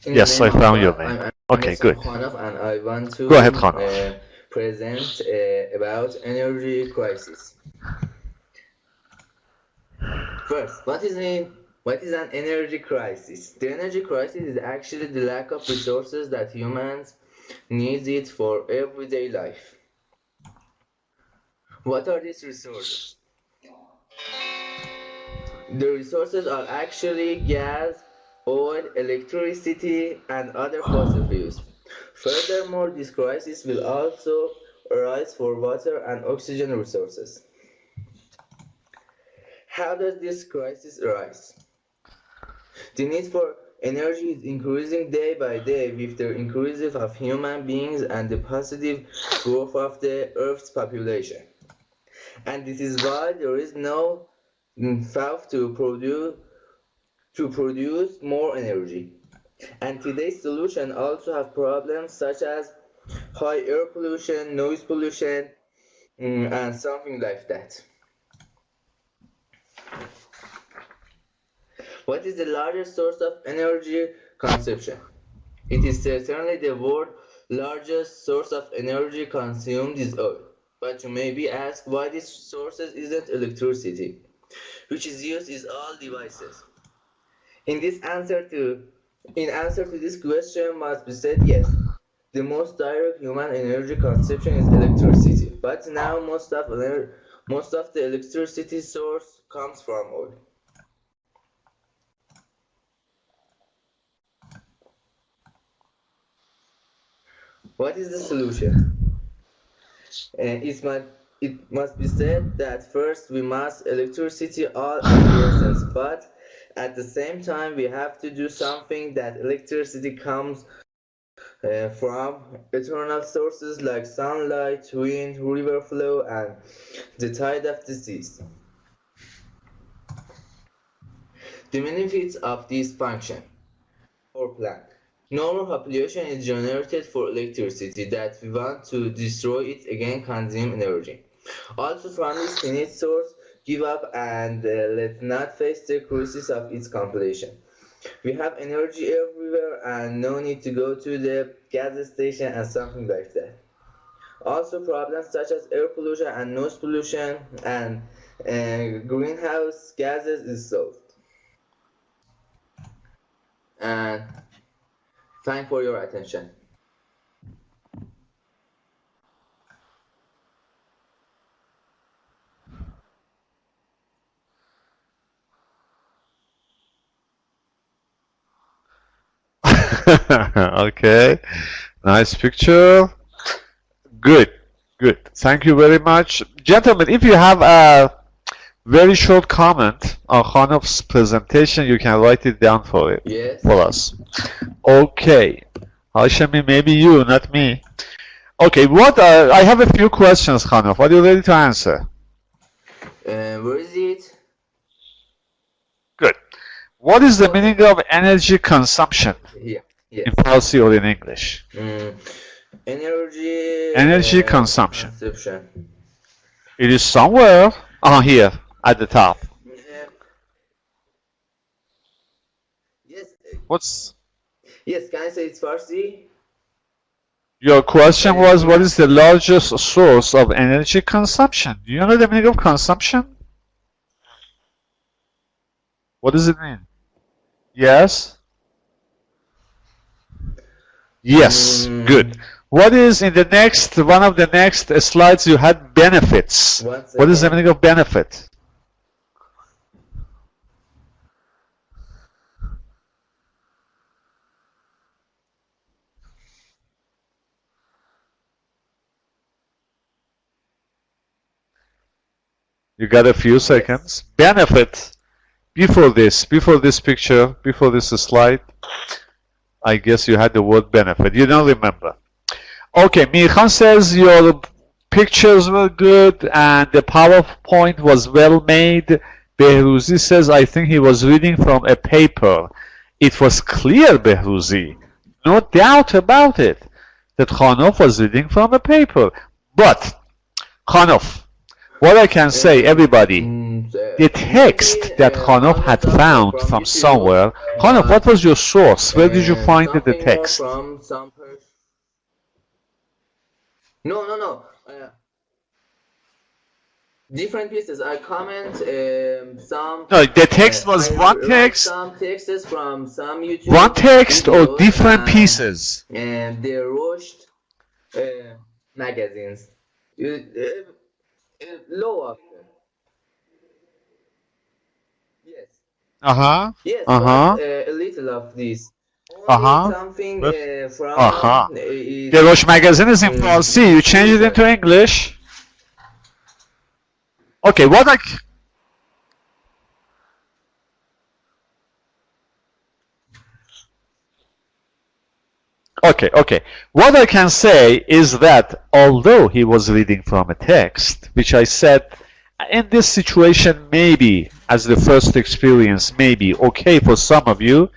In the Yes, name I of found your God, name. I'm Okay, Isam good. Khanov, and I want Go ahead, to Khanov. present about energy crisis. First, what is an energy crisis? The energy crisis is actually the lack of resources that humans need it for everyday life. What are these resources? The resources are actually gas, oil, electricity, and other fossil fuels. Furthermore, this crisis will also arise for water and oxygen resources. How does this crisis arise? The need for energy is increasing day by day with the increase of human beings and the positive growth of the Earth's population. And this is why there is no path to produce more energy. And today's solution also have problems such as high air pollution, noise pollution, and something like that. What is the largest source of energy consumption? It is certainly the world's largest source of energy consumed is oil. But you may be asked why this source isn't electricity, which is used in all devices. In answer to this question must be said yes. The most direct human energy consumption is electricity, but now most of the electricity source comes from oil. What is the solution? It must be said that first we must electricity all appearances, but at the same time we have to do something that electricity comes from eternal sources like sunlight, wind, river flow, and the tide of the seas. The benefits of this function or plan. No more population is generated for electricity that we want to destroy it again consume energy. Also from this finite source, give up and let's not face the crisis of its completion. We have energy everywhere and no need to go to the gas station and something like that. Also problems such as air pollution and noise pollution and greenhouse gases is solved. And thank for your attention. Okay, nice picture. Good, good. Thank you very much. Gentlemen, if you have a very short comment on Khanov's presentation, you can write it down Yes. for us. Okay. Hashemi, maybe you, not me. Okay, I have a few questions, Khanov. Are you ready to answer? Where is it? Good. What is the meaning of energy consumption? Here. Yes. In Farsi or in English? Energy consumption. consumption. It is somewhere here at the top. Yes. What's Yes. Can I say it's Farsi? your question was what is the largest source of energy consumption? Do you know the meaning of consumption? What does it mean? Yes? Yes, good. What is in the next one of the next slides you had benefits? What is the meaning of benefit? You got a few seconds. Benefit before this picture, before this slide. I guess you had the word benefit. You don't remember. Okay, Mirkhan says your pictures were good and the PowerPoint was well made. Behruzi says I think he was reading from a paper. It was clear, Behruzi, no doubt about it, that Khanov was reading from a paper. But, Khanov, What I can say, everybody, the text maybe that Khanov Khanov had got found from from YouTube, somewhere. Khanov, what was your source? Where did you find the something more text? from some person. No. Different pieces. I comment some. No, the text was I one write text, some texts from some YouTube one text or videos different pieces? and the Roast magazines. Low of them. Yes. Yes, but a little of this. Only something from The Rosh magazine is in Farsi. You change it into English. Okay, what I... Okay. What I can say is that although he was reading from a text, which I said in this situation maybe as the first experience maybe okay for some of you,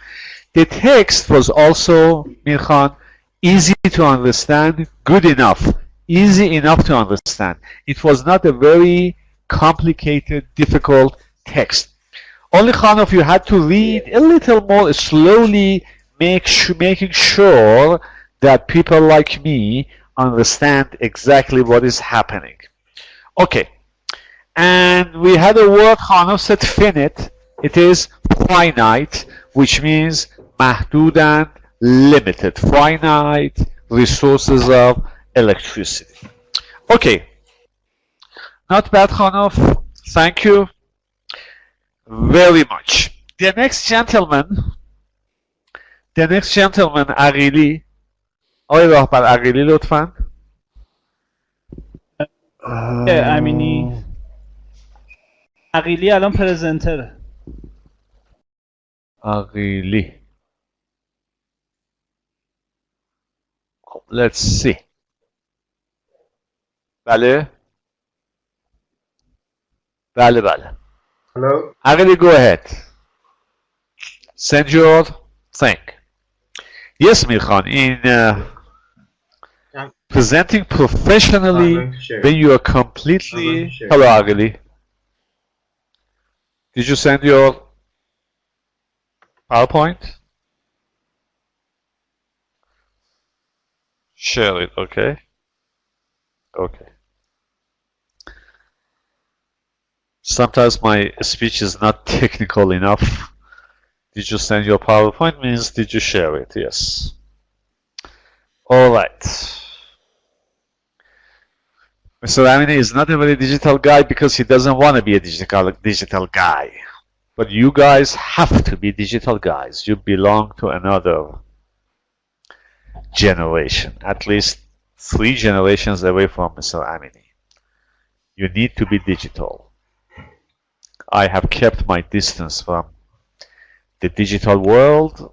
the text was also, Mir Khan, easy to understand, good enough, easy enough to understand. It was not a very complicated, difficult text. Only Khanov, you had to read a little more slowly, making sure that people like me understand exactly what is happening. Okay, and we had a word Khanov said finite. It is finite, which means mahdud and limited. Finite resources of electricity. Okay, not bad, Khanov. Thank you very much. The next gentleman, عقیلی. آقای راهبر عقیلی لطفاً. امینی عقیلی الان پرزنتره. عقیلی. Let's see. بله. Hello? عقیلی, go ahead. Send your thing. Yes, Mir Khan, in presenting professionally when you are completely... Hello, Agili. Did you send your PowerPoint? Share it, okay? Okay. Sometimes my speech is not technical enough. Did you send your PowerPoint means did you share it? Yes. All right. Mr. Amini is not a very digital guy because he doesn't want to be a digital guy. But you guys have to be digital guys. You belong to another generation, at least 3 generations away from Mr. Amini. You need to be digital. I have kept my distance from the digital world.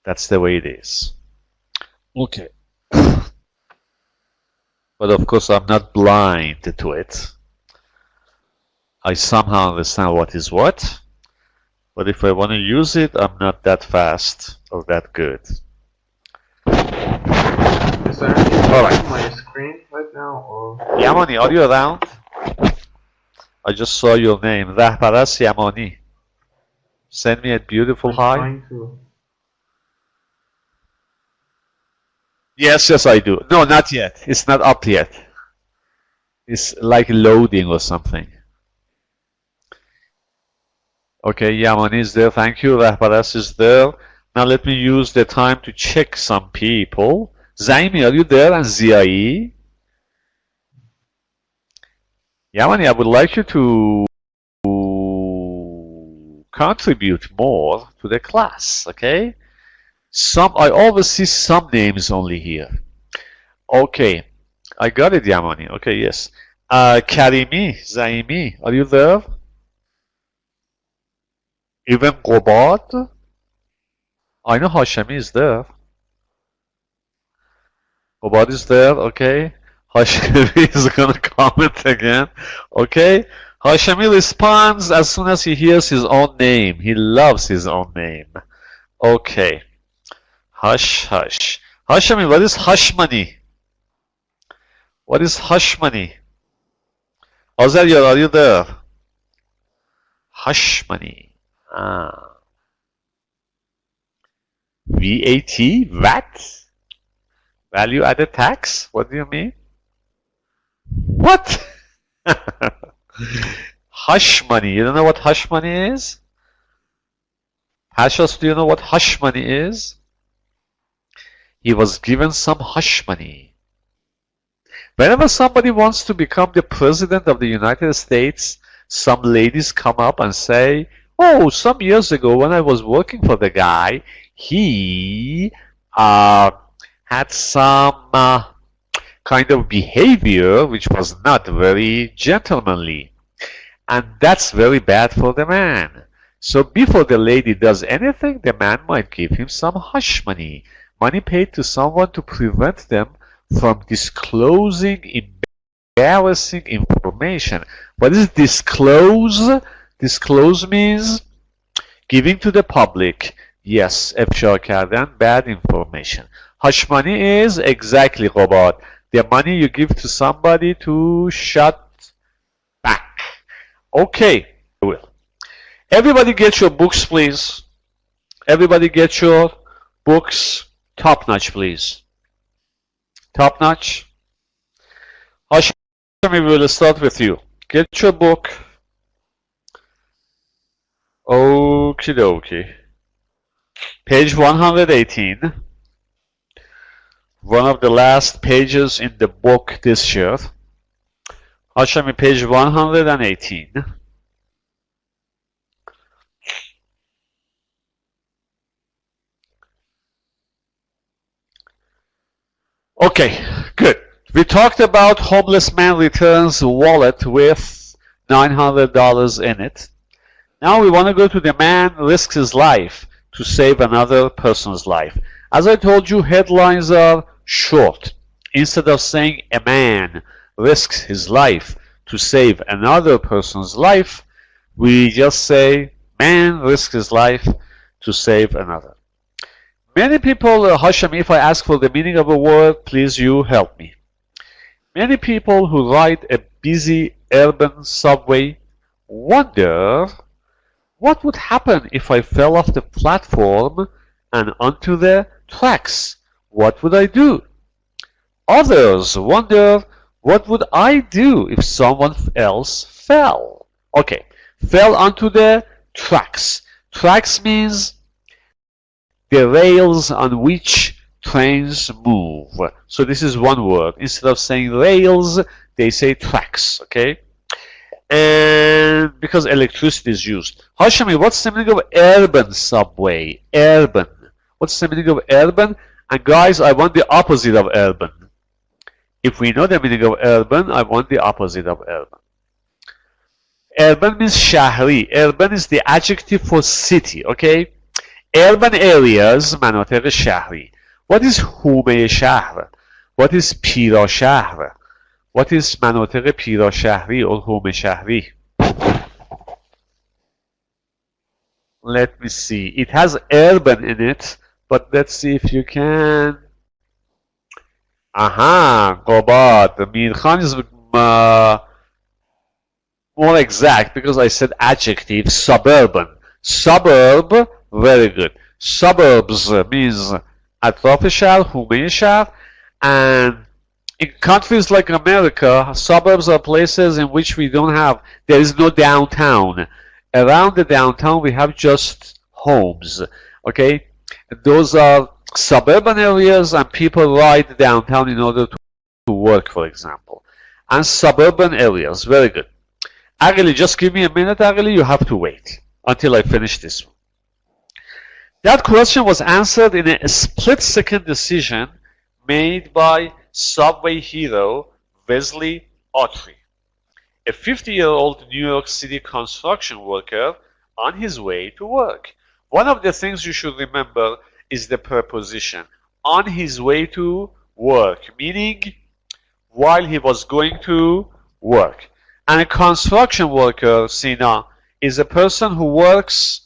That's the way it is. Okay. But of course I'm not blind to it. I somehow understand what is what. But if I want to use it, I'm not that fast or that good. Is there anything on my screen right now? Or... Yamani, are you around? I just saw your name, Rahbaras Yamani. Send me a beautiful hi. Yes, I do. No, not yet. It's not up yet. It's like loading or something. Okay, Yamani is there. Thank you. Rahbaras is there. Now let me use the time to check some people. Zaimi, are you there? And Ziai? Yamani, I would like you to contribute more to the class, okay? I always see some names only here. Okay, I got it, Yamani. Okay, yes. Karimi, Zaimi, are you there? Even Qobad? I know Hashemi is there. Qobad is there, okay. Hashemi is gonna comment again. Okay. Hashemi responds as soon as he hears his own name. He loves his own name. Okay. Hush. Hashemi, what is Hashmani? What is hush money? Azariel, are you there? Hush money. VAT? VAT? Value added tax? What do you mean? What? Hush money. You don't know what hush money is? Pashas, do you know what hush money is? He was given some hush money. Whenever somebody wants to become the president of the United States, some ladies come up and say, oh, some years ago when I was working for the guy, he had some kind of behavior which was not very gentlemanly. And that's very bad for the man. So before the lady does anything, the man might give him some hush money. Money paid to someone to prevent them from disclosing embarrassing information. What is disclose? Disclose means giving to the public. Yes, افشا کردن bad information. Hush money is exactly Robert, the money you give to somebody to shut back. Okay, I will. Everybody get your books, please. Everybody get your books. Top notch, please. Top notch. Hashemi, we will start with you. Get your book. Okie dokie. Page 118. One of the last pages in the book this year. Hashemi, page 118. Okay, good. We talked about homeless man returns wallet with $900 in it. Now we want to go to the man risks his life to save another person's life. As I told you, headlines are short. Instead of saying a man risks his life to save another person's life, we just say man risks his life to save another. Many people, Hashemi, if I ask for the meaning of a word, please you help me. Many people who ride a busy urban subway wonder what would happen if I fell off the platform and onto the tracks. What would I do? Others wonder what would I do if someone else fell. Okay, fell onto the tracks. Tracks means the rails on which trains move. So this is one word. Instead of saying rails, they say tracks, okay? And because electricity is used. Hashemi, what's the meaning of urban subway? Urban. What's the meaning of urban? And guys, I want the opposite of urban. If we know the meaning of urban, I want the opposite of urban. Urban means shahri. Urban is the adjective for city, okay? Urban areas, مناطق شهری. What is حومه شهر? What is پیرا شهر? What is مناطق پیرا شهری or حومه شهری? Let me see. It has urban in it, but let's see if you can. Aha, Gobad. Mirkhan is more exact because I said adjective, suburban. Suburb, very good. Suburbs means اطراف شهر, حومه شهر, and in countries like America, suburbs are places in which we don't have, there is no downtown. Around the downtown we have just homes, okay? Those are suburban areas and people ride downtown in order to work, for example. And suburban areas, very good. Agili, just give me a minute, Agili, you have to wait until I finish this one. That question was answered in a split-second decision made by subway hero Wesley Autry, a 50-year-old New York City construction worker on his way to work. One of the things you should remember is the preposition, on his way to work, meaning while he was going to work. And a construction worker, Sina, is a person who works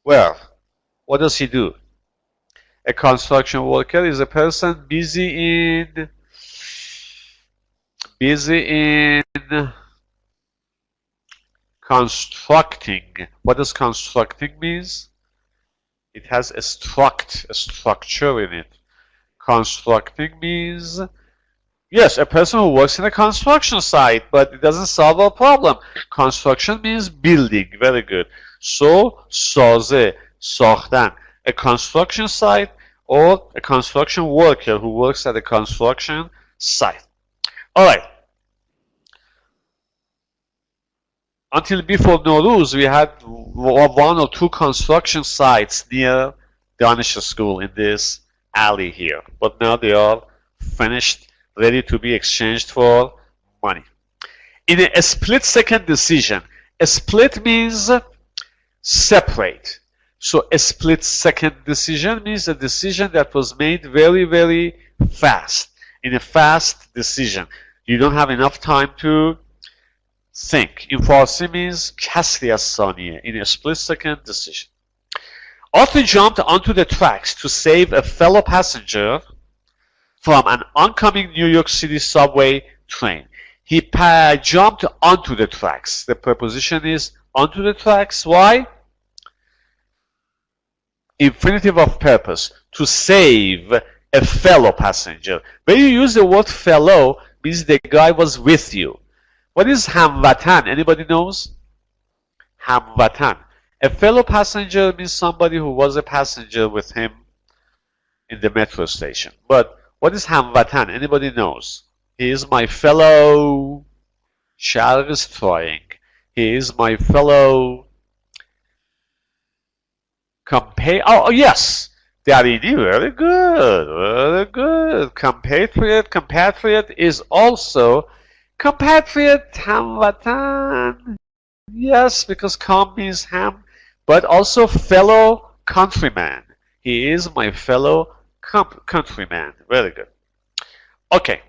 where? What does he do? A construction worker is a person busy in busy in constructing. What does constructing means? It has a structure in it. Constructing means, yes, a person who works in a construction site, but it doesn't solve our problem. Construction means building. Very good. So, سازه, ساختن. A construction site or a construction worker who works at a construction site. All right. Until before Nowruz, we had 1 or 2 construction sites near Danish School in this alley here. But now they are finished, ready to be exchanged for money. In a split-second decision, a split means separate. So a split-second decision means a decision that was made very, very fast. In a fast decision, you don't have enough time to think. In Farsi means kasri az saniye, in a split-second decision. Arthur jumped onto the tracks to save a fellow passenger from an oncoming New York City subway train. He jumped onto the tracks. The preposition is onto the tracks. Why? Infinitive of purpose. To save a fellow passenger. When you use the word fellow, means the guy was with you. What is hamvatan? Anybody knows? Hamvatan. A fellow passenger means somebody who was a passenger with him in the metro station. But what is hamvatan? Anybody knows? He is my fellow. Sharq is trying. He is my fellow. Oh yes. Darini, very good. Very good. Compatriot. Compatriot is also compatriot, hamvatan. Yes, because kam means ham, but also fellow countryman. He is my fellow countryman. Very good. Okay.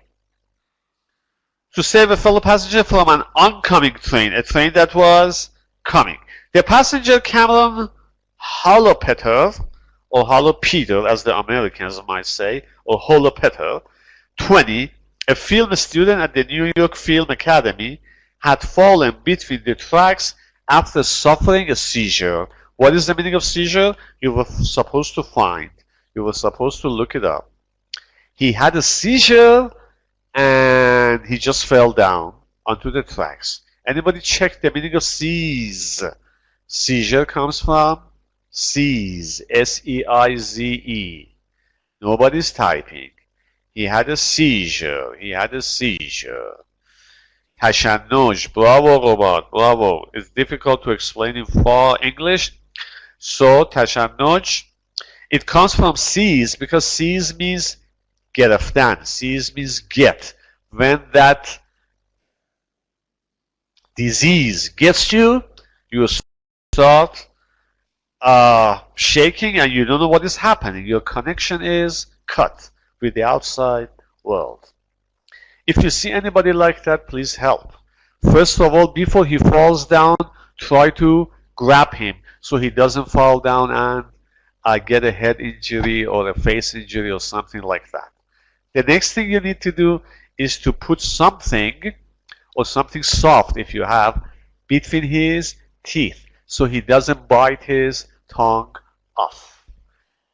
To save a fellow passenger from an oncoming train, a train that was coming. The passenger Cameron Holopeter, or Holopeter as the Americans might say, or Holopeter, 20, a film student at the New York Film Academy, had fallen between the tracks after suffering a seizure. What is the meaning of seizure? You were supposed to find. You were supposed to look it up. He had a seizure and he just fell down onto the tracks. Anybody check the meaning of seize? Seizure comes from seize, S-E-I-Z-E. Nobody's typing. He had a seizure. He had a seizure. Tashannuj. Bravo, Robert. Bravo. It's difficult to explain in far English. So, tashannuj. It comes from seize because seize means geraftan. Seize means get. When that disease gets you, you start shaking and you don't know what is happening. Your connection is cut with the outside world. If you see anybody like that, please help. First of all, before he falls down, try to grab him so he doesn't fall down and get a head injury or a face injury or something like that. The next thing you need to do is to put something or something soft, if you have, between his teeth so he doesn't bite his tongue off.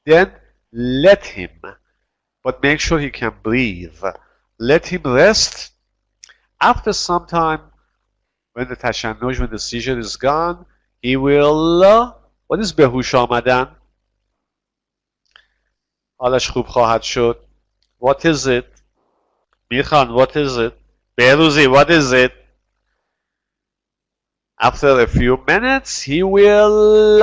Then let him, but make sure he can breathe. Let him rest. After some time, when the tashannuj, when the seizure is gone, he will, what is behush آمدن? حالش خوب خواهد شد. What is it? Mirkhan, what is it? Behruzi, what is it? After a few minutes, he will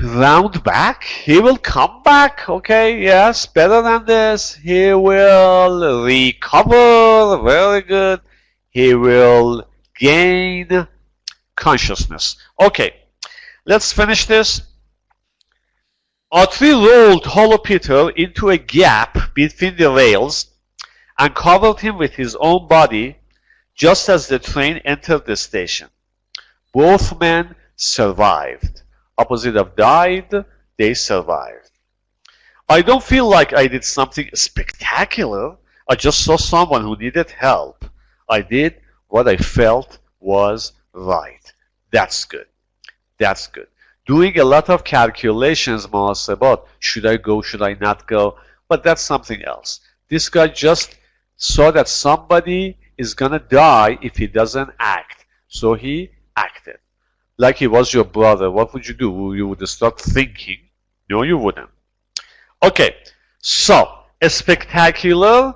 round back. He will come back. Okay, yes, better than this. He will recover. Very good. He will gain consciousness. Okay, let's finish this. Autry rolled Holopeter into a gap between the rails and covered him with his own body just as the train entered the station. Both men survived. Opposite of died, they survived. I don't feel like I did something spectacular. I just saw someone who needed help. I did what I felt was right. That's good. That's good. Doing a lot of calculations, محاسبات. Should I go? Should I not go? But that's something else. This guy just saw that somebody is gonna die if he doesn't act. So he acted. Like he was your brother. What would you do? You would start thinking. No, you wouldn't. Okay. So, spectacular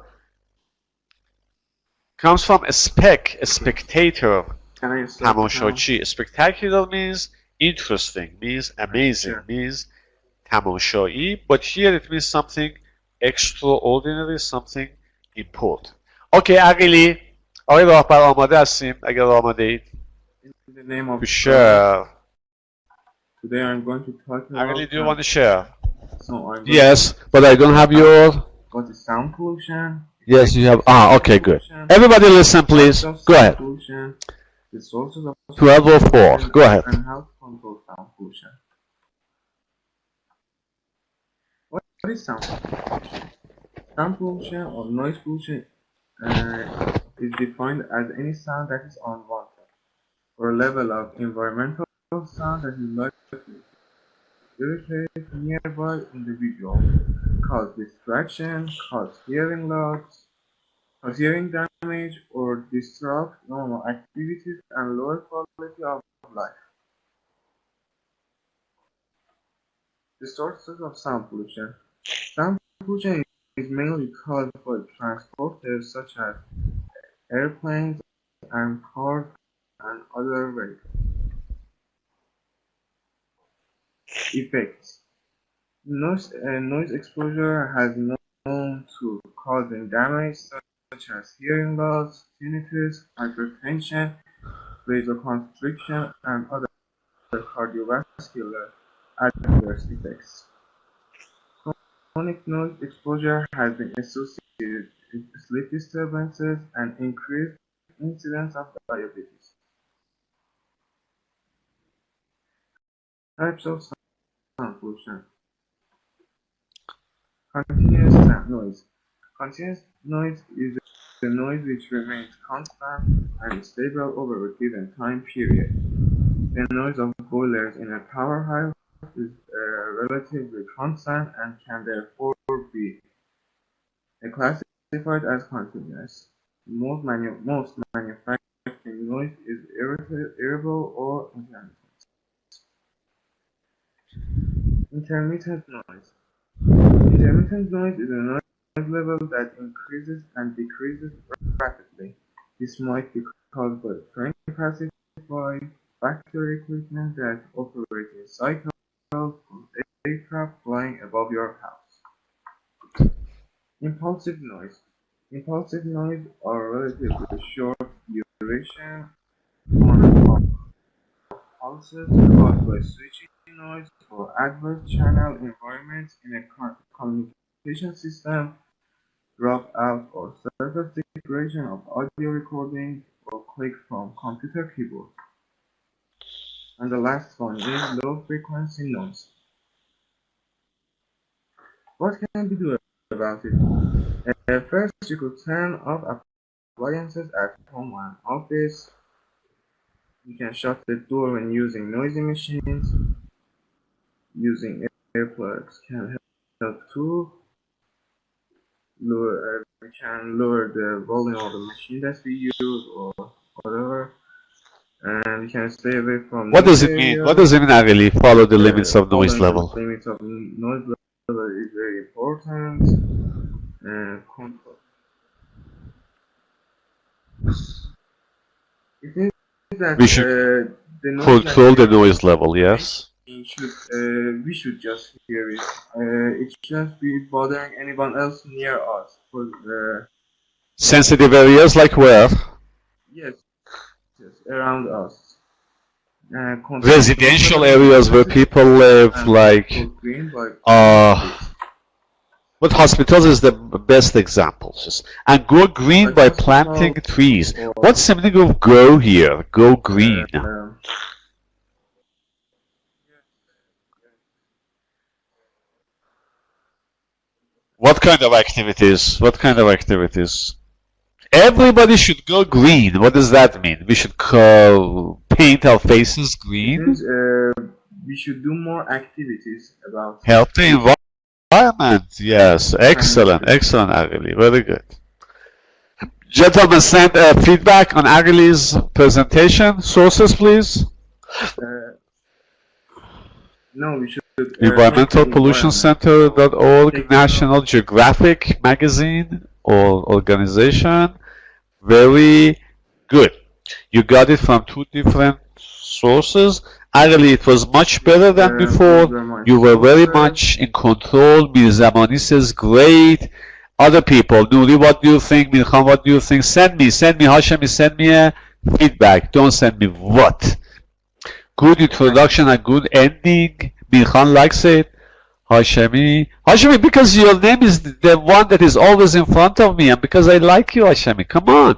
comes from a spectator. Can I start now? تماشاچی. Spectacular means interesting, means amazing, Sure. means تماشایی. But here it means something extraordinary, something important. Okay, عقیلی. آقای راهبر آماده هستیم اگر آماده اید. In the name of To share. today I'm going to talk about عقیلی, do you want to share? so I'm going Yes, but I don't have your... what is sound pollution? Yes, you have... Ah, okay, good. Everybody listen, please. Sound Go ahead. pollution, the sources of 1204. Go ahead. and how to control sound pollution. What is sound pollution? Sound pollution or noise pollution is defined as any sound that is unwanted or a level of environmental sound that is likely to irritate nearby individuals, cause distraction, cause hearing loss, cause hearing damage, or disrupt normal activities and lower quality of life. The sources of sound pollution. Sound pollution is mainly caused by transporters such as airplanes and cars and other vehicles. Effects. Noise exposure has been known to causing damage such as hearing loss, tinnitus, hypertension, vasoconstriction, and other cardiovascular adverse effects. Chronic noise exposure has been associated with sleep disturbances and increased incidence of diabetes. Types of sound pollution. Continuous noise. Continuous noise is the noise which remains constant and stable over a given time period. The noise of boilers in a powerhouse is relatively constant and can therefore be classified as continuous. Most manufacturing noise is irritable or intermittent. Intermittent noise. Intermittent noise is a noise level that increases and decreases rapidly. This might be caused by train pacified factory equipment that operate in cycles or aircraft flying above your house. Impulsive noise. Impulsive noise are relatively short duration on and off pulses caused by switching noise or adverse channel environments in a communication system, dropout or surface degradation of audio recording or clicks from computer keyboard. And the last one is low frequency noise. What can we do about it? First, you could turn off appliances at home and office. You can shut the door when using noisy machines. Using earplugs can help too. We can lower the volume of the machine that we use or whatever. And we can stay away from What does it mean? What does it mean, Agili? Follow the limits of noise level. The limits of noise level is very important. Control. It means that We should the noise control the noise level, yes? We should just hear it. It shouldn't be bothering anyone else near us. Sensitive areas like where? Yes, around us. Residential areas where people live, like but hospitals is the best example. And go green by planting trees. What's the meaning of go here? Go green. What What kind of activities? What kind of activities? Everybody should go green. What does that mean? We should paint our faces green? Means, we should do more activities about Help the environment. Yes, excellent, excellent, Agili. Very good. Gentlemen, send feedback on Agili's presentation. Sources, please. no, we should EnvironmentalPollutionCenter.org, National Geographic magazine or organization. Very good. You got it from two different sources. Agili, it was much better than before. You were very much in control. Mirzamani says great. Other people, Nuri, what do you think? Milkhan, what do you think? Send me, Hashemi, send me a feedback. Don't send me what? Good introduction and good ending. Milkhan likes it. Hashemi, because your name is the one that is always in front of me, and because I like you, Hashemi. Come on.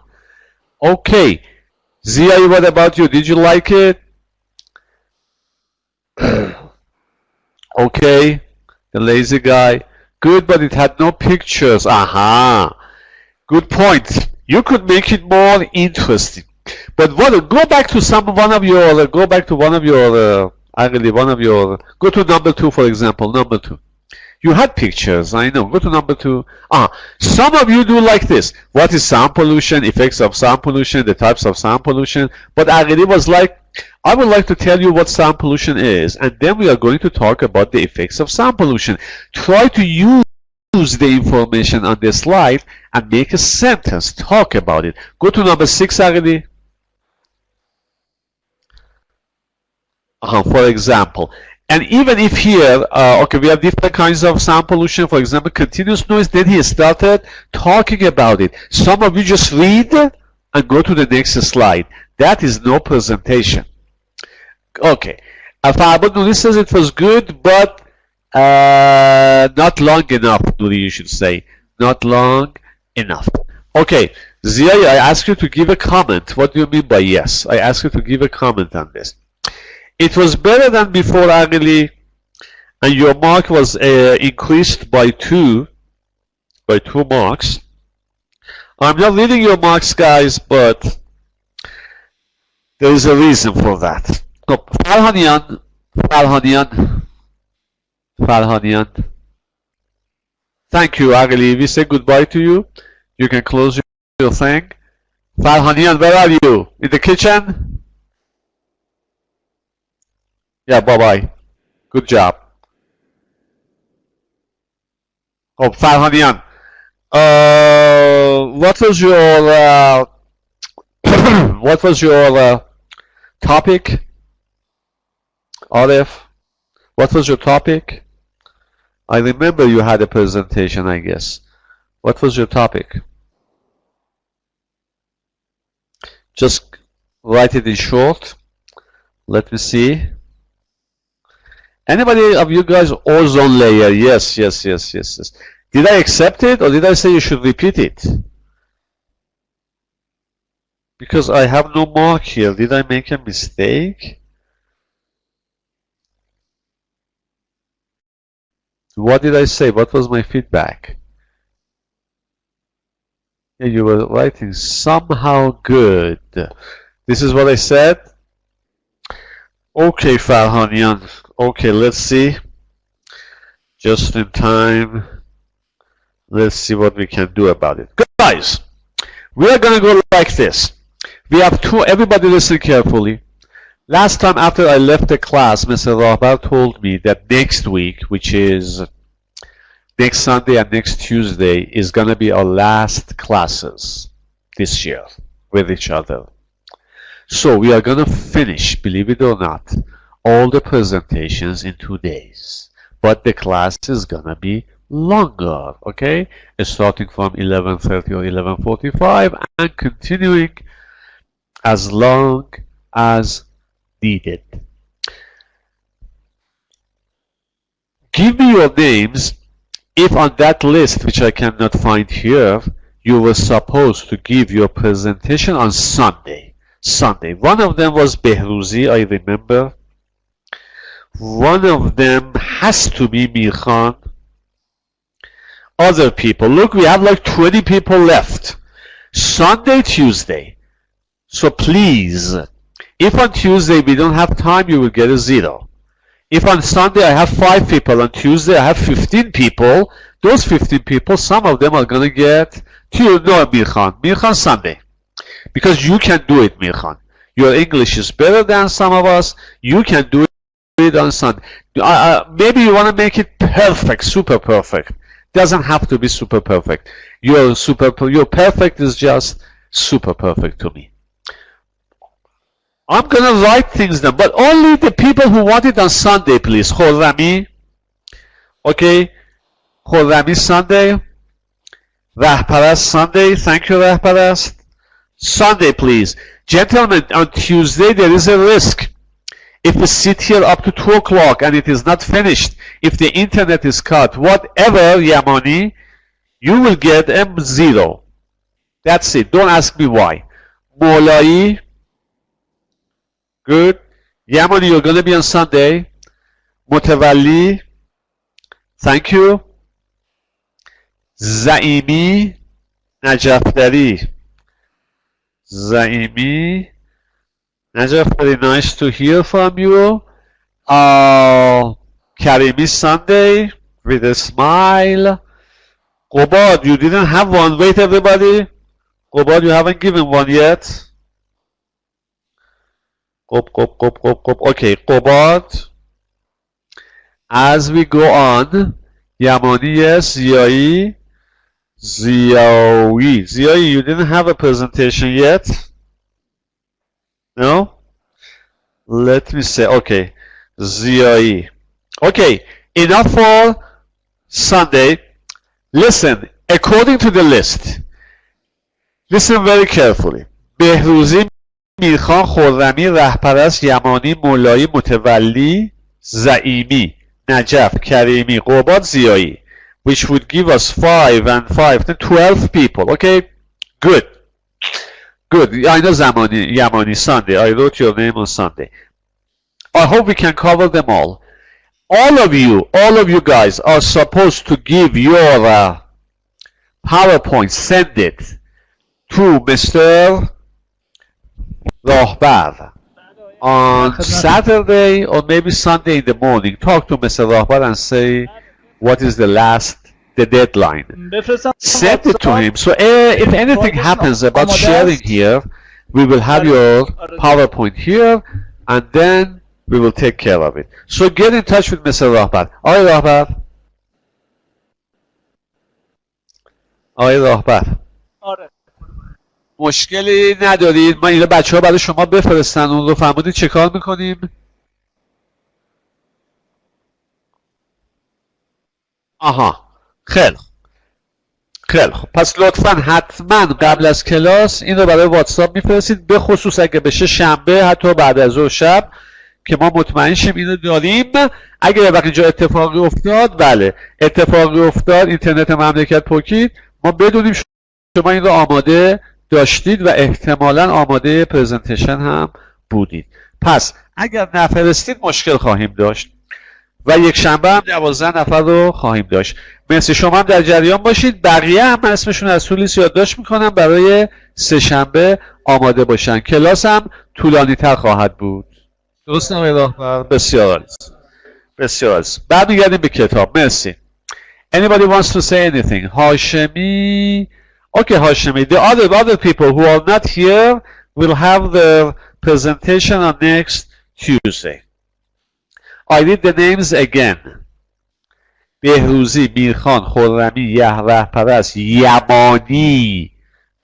Okay. Zia, what about you? Did you like it? Okay. The lazy guy. Good, but it had no pictures. Aha. Good point. You could make it more interesting. But go back to one of your, go to number 2, for example, number 2. You had pictures, I know. Go to number 2. Some of you do like this. What is sound pollution, effects of sound pollution, the types of sound pollution. But Agili was like, I would like to tell you what sound pollution is, and then we are going to talk about the effects of sound pollution. Try to use the information on this slide and make a sentence. Talk about it. Go to number 6, Agili. For example. And even if here, okay, we have different kinds of sound pollution, for example, continuous noise, then he started talking about it. Some of you just read and go to the next slide. That is no presentation. Okay. Farbad Nuri says it was good, but not long enough, Nuri, you should say. Not long enough. Okay. Zia, I asked you to give a comment. What do you mean by yes? I asked you to give a comment on this. It was better than before, Agili, and your mark was increased by 2 marks. I'm not reading your marks, guys, but there is a reason for that. So, Farhanian. Thank you, Agili. We say goodbye to you. You can close your thing. Farhanian, where are you? In the kitchen? Yeah, bye-bye. Good job. Oh, Farhanian. What was your what was your topic? Arif, what was your topic? I remember you had a presentation, I guess. What was your topic? Just write it in short. Let me see. Anybody of you guys, ozone layer? Yes. Did I accept it, or did I say you should repeat it? Because I have no mark here. Did I make a mistake? What did I say? What was my feedback? Yeah, you were writing somehow good. This is what I said? Okay, Farhanian. Okay, let's see. Just in time. Let's see what we can do about it. Guys, we are going to go like this. We have everybody listen carefully. Last time after I left the class, Mr. Rahbar told me that next week, which is next Sunday and next Tuesday, is going to be our last classes this year with each other. So we are going to finish, believe it or not, all the presentations in 2 days. But the class is going to be longer, okay? Starting from 11:30 or 11:45 and continuing as long as needed. Give me your names if on that list, which I cannot find here, you were supposed to give your presentation on Sunday. One of them was Behruzi, I remember. One of them has to be Mirkhan. other people. Look, we have like 20 people left. Sunday, Tuesday. So please, if on Tuesday we don't have time, you will get a 0. If on Sunday I have 5 people, on Tuesday I have 15 people, those 15 people, some of them are going to get, no, Mirkhan Sunday. Because you can do it, Mirkhan. Your English is better than some of us. You can do it on Sunday. Maybe you want to make it perfect, super perfect. Doesn't have to be super perfect. Your perfect is just super perfect to me. I'm going to write things down, but only the people who want it on Sunday, please. Khorrami. Okay. Khorrami Sunday. Rahparast Sunday. Thank you, Rahparast. Sunday, please. Gentlemen, on Tuesday there is a risk. If we sit here up to 2 o'clock and it is not finished, if the internet is cut, whatever, Yamani, you will get a 0. That's it. Don't ask me why. Molai. Good. Yamani, you're going to be on Sunday. Mutawalli. Thank you. Zaimi. Najaftari. Zaimi. Najaf, very nice to hear from you. Karimi Sunday with a smile. Qobad, you didn't have one. Wait, everybody. Qobad, you haven't given one yet. Okay, Qobad. As we go on, Yamani, yes, Ziai. Ziai, you didn't have a presentation yet. No? Let me say, okay. Ziai. Okay, enough for Sunday. Listen, according to the list, listen very carefully. Behruzi, Mirkhan, Khorrami, Rahparast, Yamani, Molai, Mutawalli, Zaimi, Najaf, Karimi, Qobad, Ziai, which would give us 5 and 5, then 12 people. Okay? Good. Good. I know Yamani, Sunday. I wrote your name on Sunday. I hope we can cover them all. All of you guys are supposed to give your PowerPoint, send it to Mr. Rahbar on Saturday or maybe Sunday in the morning. Talk to Mr. Rahbar and say what is the deadline. Send it to him. So if anything happens about sharing here, we will have your PowerPoint here and then we will take care of it. So get in touch with Mr. Rahbar. آقای راهبر. آقای راهبر. آره. مشکلی ندارید؟ من اینا بچه ها برای شما بفرستن اون رو فرمودید چه کار میکنیم؟ آها. خیلی خوب. پس لطفا حتما قبل از کلاس این رو برای واتساپ میفرستید، به خصوص اگه بشه شنبه حتی بعد از ظهر شب که ما مطمئن شیم اینو داریم. اگه وقتی جا اتفاقی افتاد، بله اتفاقی افتاد، اینترنت مملکت پکید، ما بدونیم شما این رو آماده داشتید و احتمالاً آماده پرزنتیشن هم بودید. پس اگر نفرستید مشکل خواهیم داشت و یک شنبه هم 12 نفر رو خواهیم داشت. مرسی، شما هم در جریان باشید. بقیه هم اسمشون از تو لیست یادداشت میکنم برای سه شنبه آماده باشن. کلاس هم طولانی تر خواهد بود. درست آقای راهبر؟ بسیار عالی. بسیار عالی. بعد میگردیم به کتاب. مرسی. Anybody wants to say anything? Hashemi. Okay, Hashemi. The other people who are not here will have their presentation on next Tuesday. I read the names again. بهروزی، میرخان، خرمی، رهپرست، یمانی،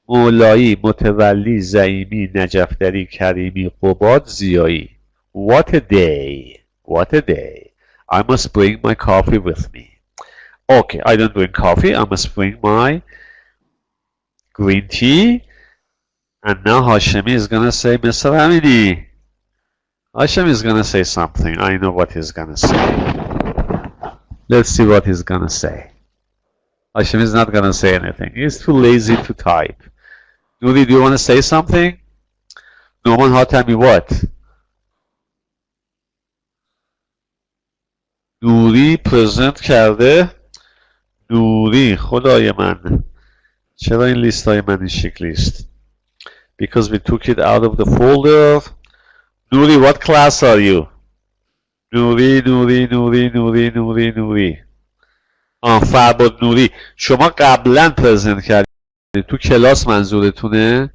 مولایی، متولی، زعیمی، نجفدری، کریمی، قباد، زیایی. What a day. What a day. I must bring my coffee with me. Okay, I don't drink coffee. I must bring my green tea. And now Hashemi is going to say, Mr. Amini. Hashemi is going to say something. I know what he's going to say. Let's see what he's going to say. Hashemi is not going to say anything. He's too lazy to type. Nuri, do you want to say something? Noman Hatami, what? Nuri present کرده. نوری خدای من چرا این لیست های من این شکلی است because we took it out of the folder. نوری what class are you؟ نوری نوری نوری نوری نوری نوری فرباد نوری شما قبلا پرزنت کردید تو کلاس منظورتونه؟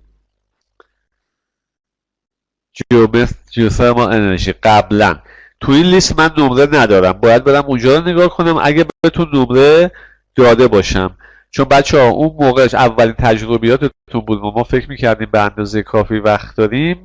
جیوترمال انرژی قبلا تو این لیست من نمره ندارم باید برم اونجا رو نگاه کنم اگه بهتون نمره داده باشم چون بچه ها اون موقعش اولین تجربیاتتون بود و ما فکر میکردیم به اندازه کافی وقت داریم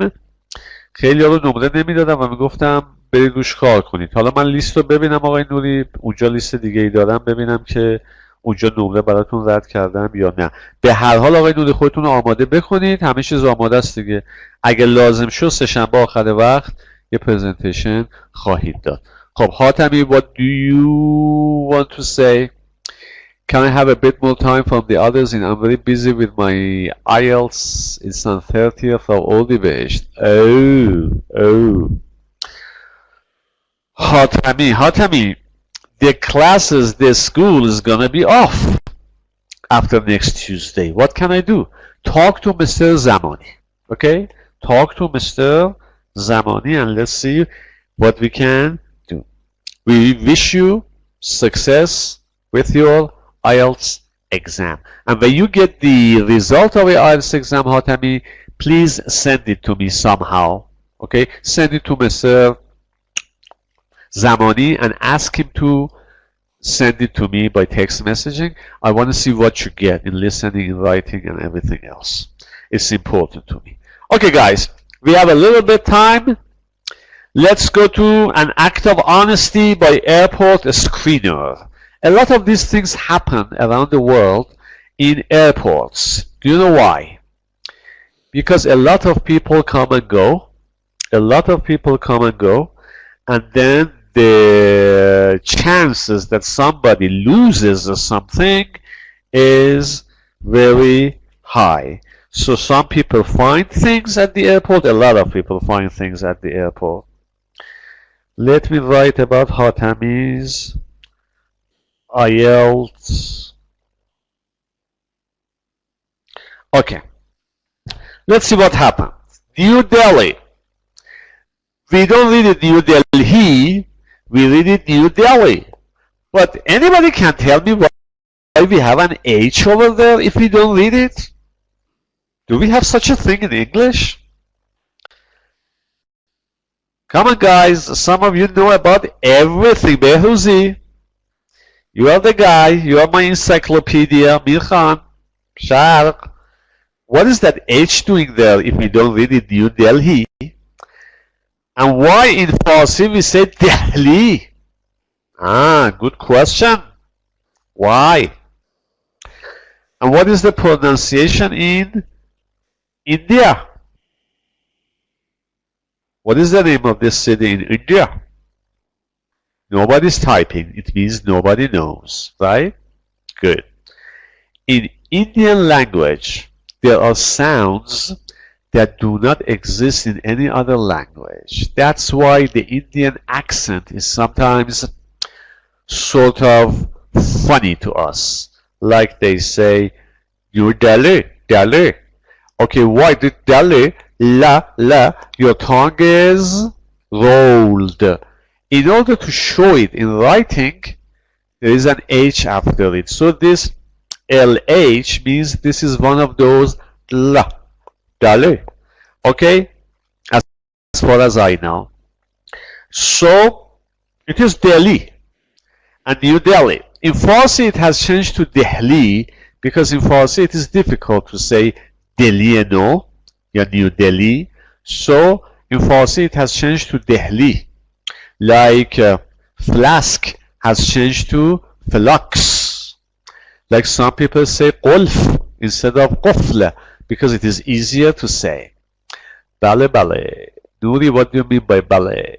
خیلی ها رو نمره نمیدادم و میگفتم برید روش کار کنید حالا من لیست رو ببینم آقای نوری اونجا لیست دیگه ای دارم ببینم که اونجا نمره براتون رد کردم یا نه به هر حال آقای نوری خودتون رو آماده بکنید همه چیز آماده است دیگه اگه لازم شد سه‌شنبه آخر وقت یه پرزنتیشن خواهید داد خب حاتمی what do you want to say can I have a bit more time from the others and I'm very busy with my IELTS it's on 30th of اردیبهشت oh حاتمی the classes, the school is gonna be off after next Tuesday. What can I do? Talk to Mr. Zamani. Okay? Talk to Mr. Zamani and let's see what we can do. We wish you success with your IELTS exam. And when you get the result of your IELTS exam, Hatami, please send it to me somehow. Okay? Send it to Mr. Zamani and ask him to send it to me by text messaging. I want to see what you get in listening, in writing, and everything else. It's important to me. Okay, guys, we have a little bit time. Let's go to an act of honesty by airport screener. A lot of these things happen around the world in airports. Do you know why? Because a lot of people come and go. A lot of people come and go. And then the chances that somebody loses something is very high. So some people find things at the airport. A lot of people find things at the airport. Let me write about Hatami's IELTS. Okay. Let's see what happened. New Delhi. We don't read it New Delhi, we read it New Delhi. But anybody can tell me why we have an H over there if we don't read it? Do we have such a thing in English? Come on guys, some of you know about everything. Behuzi, you are the guy, you are my encyclopedia. Mirkhan, Sharq. What is that H doing there if we don't read it New Delhi? And why in Farsi we say Delhi? Good question. Why? And what is the pronunciation in India? What is the name of this city in India? Nobody's typing. It means nobody knows, right? Good. In Indian language, there are sounds that do not exist in any other language. That's why the Indian accent is sometimes sort of funny to us. Like they say, New Delhi, Delhi. Okay, why did Delhi, la, your tongue is rolled. In order to show it in writing, there is an H after it. So this LH means this is one of those la. Delhi. Okay? As far as I know. So, it is Delhi and New Delhi. In Farsi, it has changed to Delhi because in Farsi, it is difficult to say Delhi no, or New Delhi. So, in Farsi, it has changed to Delhi. Like flask has changed to flux. Like some people say qulf instead of qufla, because it is easier to say. Bale. Nuri, what do you mean by bale?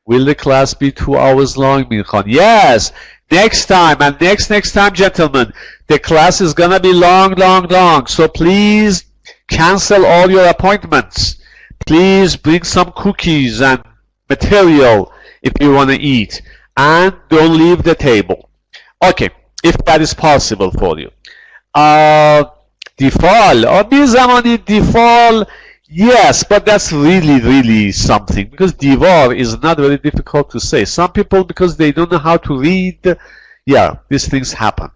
Will the class be 2 hours long, Mirkhan? Yes! Next time, and next time, gentlemen, the class is gonna be long. So please cancel all your appointments. Please bring some cookies and material if you want to eat. And don't leave the table. Okay. if that is possible for you. Default or Mizamani default, yes, but that's really something, because divar is not very difficult to say. Some people, because they don't know how to read, yeah, these things happen.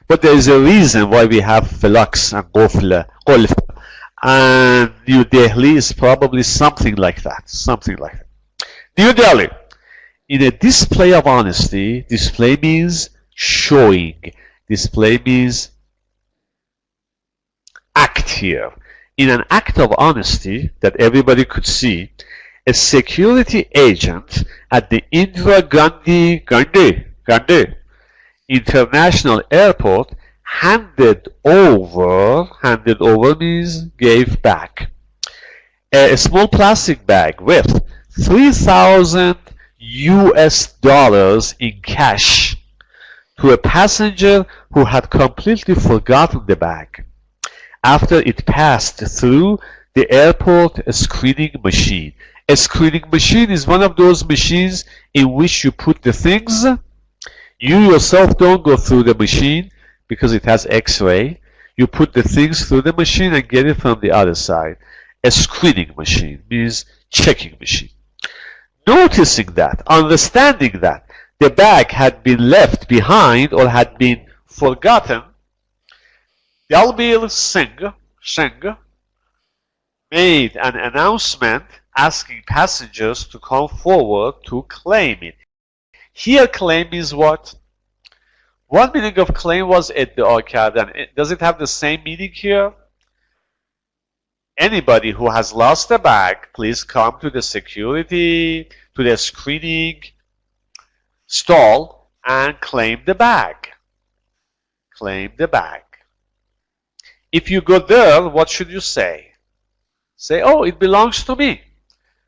But there is a reason why we have Felux and Qulf, and New Delhi is probably something like that. Something like that. New Delhi. In a display of honesty, display means showing. Display means act here. In an act of honesty that everybody could see, a security agent at the Indira Gandhi International Airport handed over means gave back, a small plastic bag with 3,000 US dollars in cash to a passenger who had completely forgotten the bag after it passed through the airport screening machine. A screening machine is one of those machines in which you put the things. You yourself don't go through the machine because it has X-ray. You put the things through the machine and get it from the other side. A screening machine means checking machine. Noticing that, understanding that the bag had been left behind or had been forgotten, Dalbir Singh made an announcement asking passengers to come forward to claim it. Here claim is what? One meaning of claim was iddia kardan. Does it have the same meaning here? Anybody who has lost a bag, please come to the security, to the screening stall and claim the bag. Claim the bag. If you go there, what should you say? Say, oh, it belongs to me.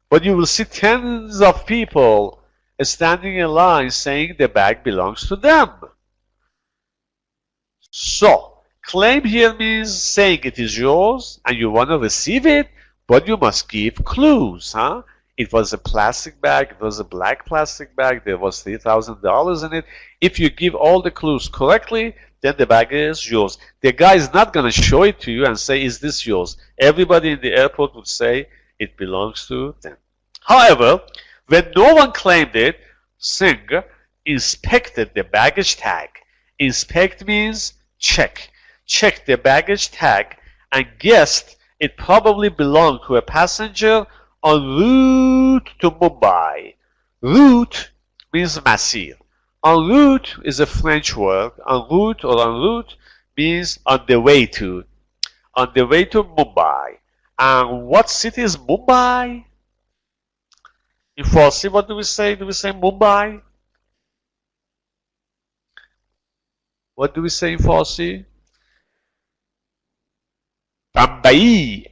But you will see tens of people standing in line saying the bag belongs to them. So, claim here means saying it is yours and you want to receive it, but you must give clues. It was a plastic bag, it was a black plastic bag, there was $3,000 in it. If you give all the clues correctly, then the bag is yours. The guy is not going to show it to you and say, is this yours? Everybody in the airport would say it belongs to them. However, when no one claimed it, Singh inspected the baggage tag. Inspect means check. Checked the baggage tag and guessed it probably belonged to a passenger en route to Mumbai. Route means masir. En route is a French word. En route or en route means on the way to. On the way to Mumbai. And what city is Mumbai? In Farsi, what do we say? Do we say Mumbai? What do we say in Farsi? Bambai.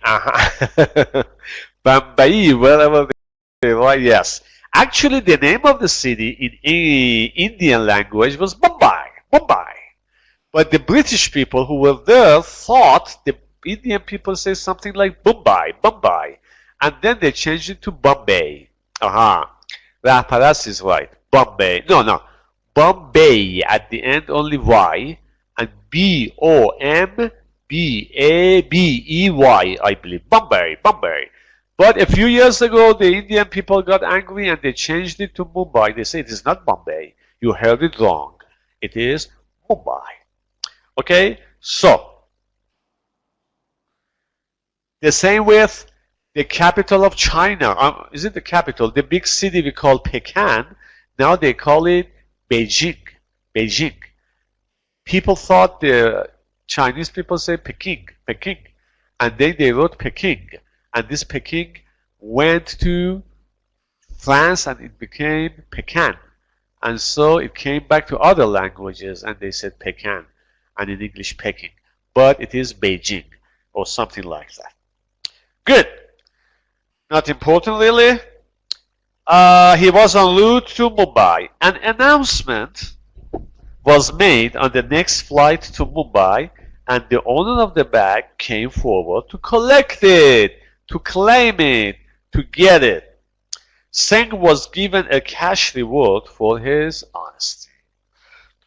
Bambai, wherever they are, yes. Actually, the name of the city in Indian language was Mumbai. Mumbai. But the British people who were there thought the Indian people say something like Mumbai, Mumbai. And then they changed it to Bombay. Rahparas is right. Bombay. No. Bombay. At the end, only Y. And B-O-M-B-A-B-E-Y, I believe. Bombay. Bombay. But a few years ago, the Indian people got angry and they changed it to Mumbai. They say it is not Bombay. You heard it wrong. It is Mumbai. Okay? So, the same with the capital of China. Is it the capital? The big city we call Pekan. Now they call it Beijing. Beijing. People thought the Chinese people say Peking. Peking. And then they wrote Peking. And this Peking went to France and it became Pekan. And so it came back to other languages and they said Pekan. And in English Peking. But it is Beijing or something like that. Good. Not important really. He was en route to Mumbai. An announcement was made on the next flight to Mumbai and the owner of the bag came forward to collect it, to claim it, to get it. Singh was given a cash reward for his honesty.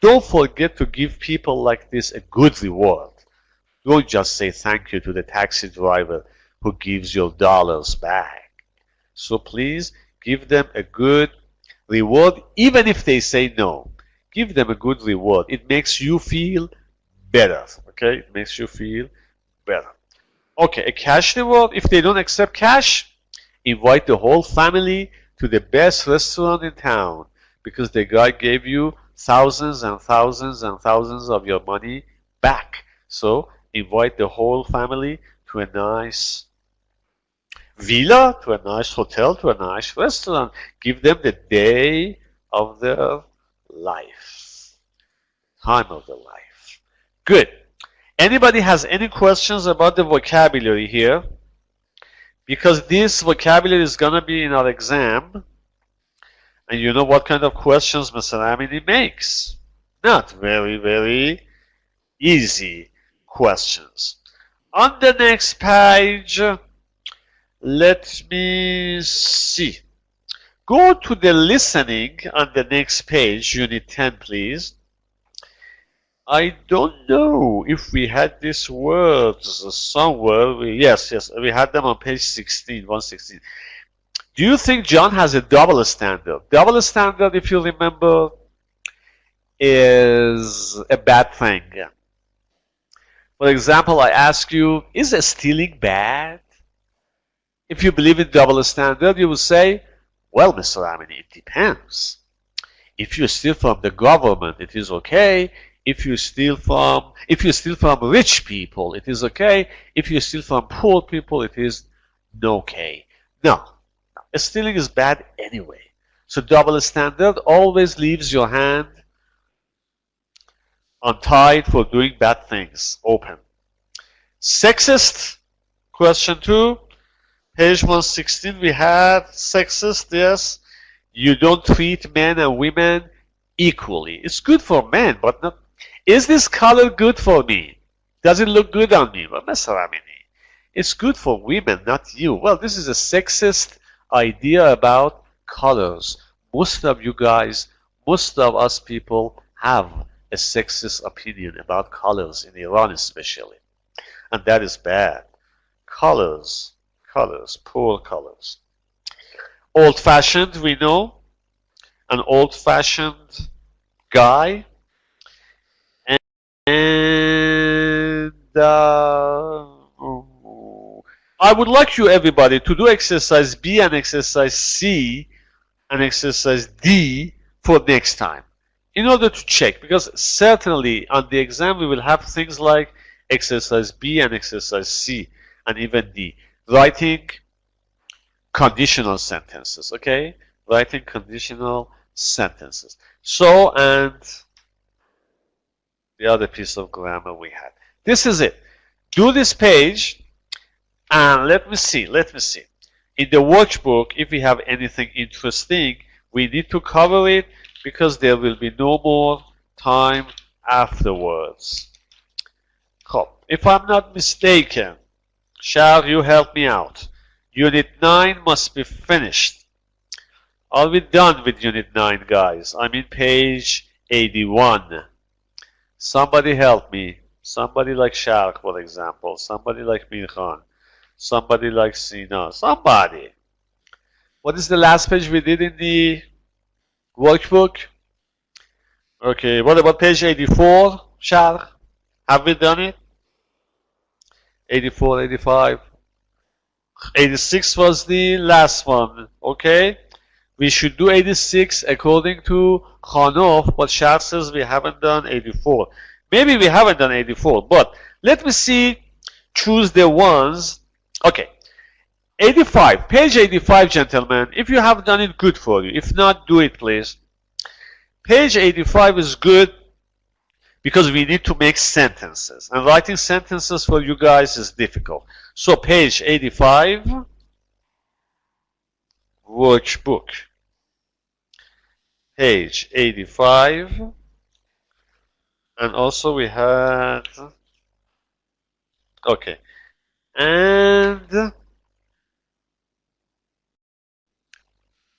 Don't forget to give people like this a good reward. Don't just say thank you to the taxi driver who gives your dollars back. So please give them a good reward, even if they say no. Give them a good reward. It makes you feel better. Okay? It makes you feel better. Okay, a cash reward. If they don't accept cash, invite the whole family to the best restaurant in town because the guy gave you thousands and thousands and thousands of your money back. So invite the whole family to a nice villa, to a nice hotel, to a nice restaurant. Give them the day of their life. Time of their life. Good. Anybody has any questions about the vocabulary here? Because this vocabulary is going to be in our exam. And you know what kind of questions Mr. Amini makes. Not very, very easy questions. On the next page, let me see. Go to the listening on the next page, Unit 10, please. I don't know if we had these words somewhere. Yes, we had them on page 16, 116. Do you think John has a double standard? Double standard, if you remember, is a bad thing. For example, I ask you, is stealing bad? If you believe in double standard, you will say, well, Mr. Amini, it depends. If you steal from the government, it is okay. If you steal from rich people, it is okay. If you steal from poor people, it is no okay. No, stealing is bad anyway. So double standard always leaves your hand untied for doing bad things. Open. Sexist, question 2. Page 116, we had sexist, yes. You don't treat men and women equally. It's good for men, but not. Is this color good for me? Does it look good on me? Well, Mr. Amini, it's good for women, not you. Well, this is a sexist idea about colors. Most of you guys, most of us people have a sexist opinion about colors, in Iran especially. And that is bad. Colors, poor colors. Old-fashioned, we know. An old-fashioned guy. And I would like you, everybody, to do exercise B and exercise C and exercise D for next time in order to check, because certainly on the exam we will have things like exercise B and exercise C and even D. Writing conditional sentences, okay? Writing conditional sentences. So, and the other piece of grammar we had. This is it. Do this page and let me see. In the workbook, if we have anything interesting, we need to cover it because there will be no more time afterwards. Cool. If I'm not mistaken, shall you help me out? Unit 9 must be finished. Are we done with Unit 9, guys? I'm in page 81. Somebody help me. Somebody like Shark, for example. Somebody like Mirkhan. Somebody like Sina. Somebody. What is the last page we did in the workbook? Okay, what about page 84, Shark? Have we done it? 84, 85. 86 was the last one. Okay? We should do 86 according to Khanov, but Shah says we haven't done 84. Maybe we haven't done 84, but let me see. Choose the ones. Okay. 85. Page 85, gentlemen. If you have done it, good for you. If not, do it, please. Page 85 is good because we need to make sentences. And writing sentences for you guys is difficult. So page 85. Workbook, page 85, and also we had, okay, and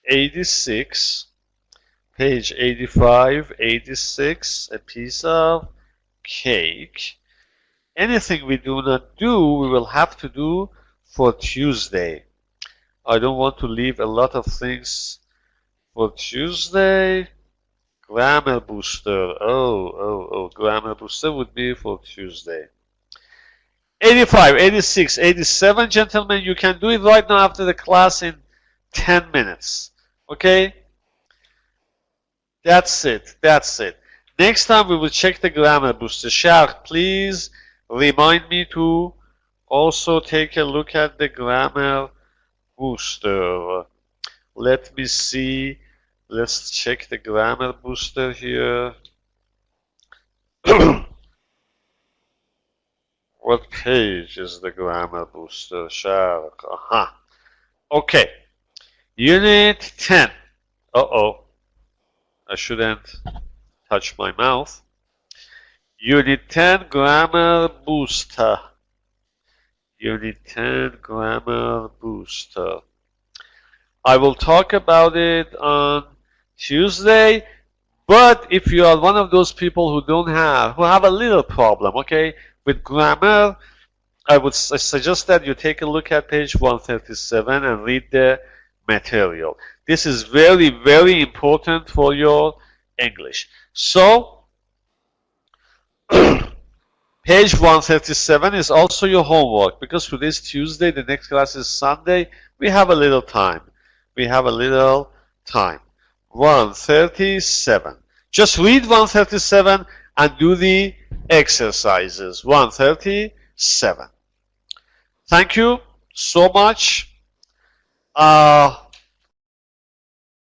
86, Page 85, 86, a piece of cake. Anything we do not do, we will have to do for Tuesday. I don't want to leave a lot of things for Tuesday. Grammar booster. Oh, grammar booster would be for Tuesday. 85, 86, 87, gentlemen, you can do it right now after the class in 10 minutes. Okay? That's it. That's it. Next time we will check the grammar booster. Shark, please remind me to also take a look at the grammar booster. Let me see. Let's check the grammar booster here. What page is the grammar booster? Shark. Aha. Okay. Unit 10. Uh-oh. I shouldn't touch my mouth. Unit 10, Grammar Booster. Unit 10, Grammar Booster. I will talk about it on Tuesday, but if you are one of those people who have a little problem, okay, with grammar, I would suggest that you take a look at page 137 and read the material. This is very, very important for your English. So, page 137 is also your homework, because today's Tuesday, the next class is Sunday. We have a little time. 137. Just read 137 and do the exercises. 137. Thank you so much.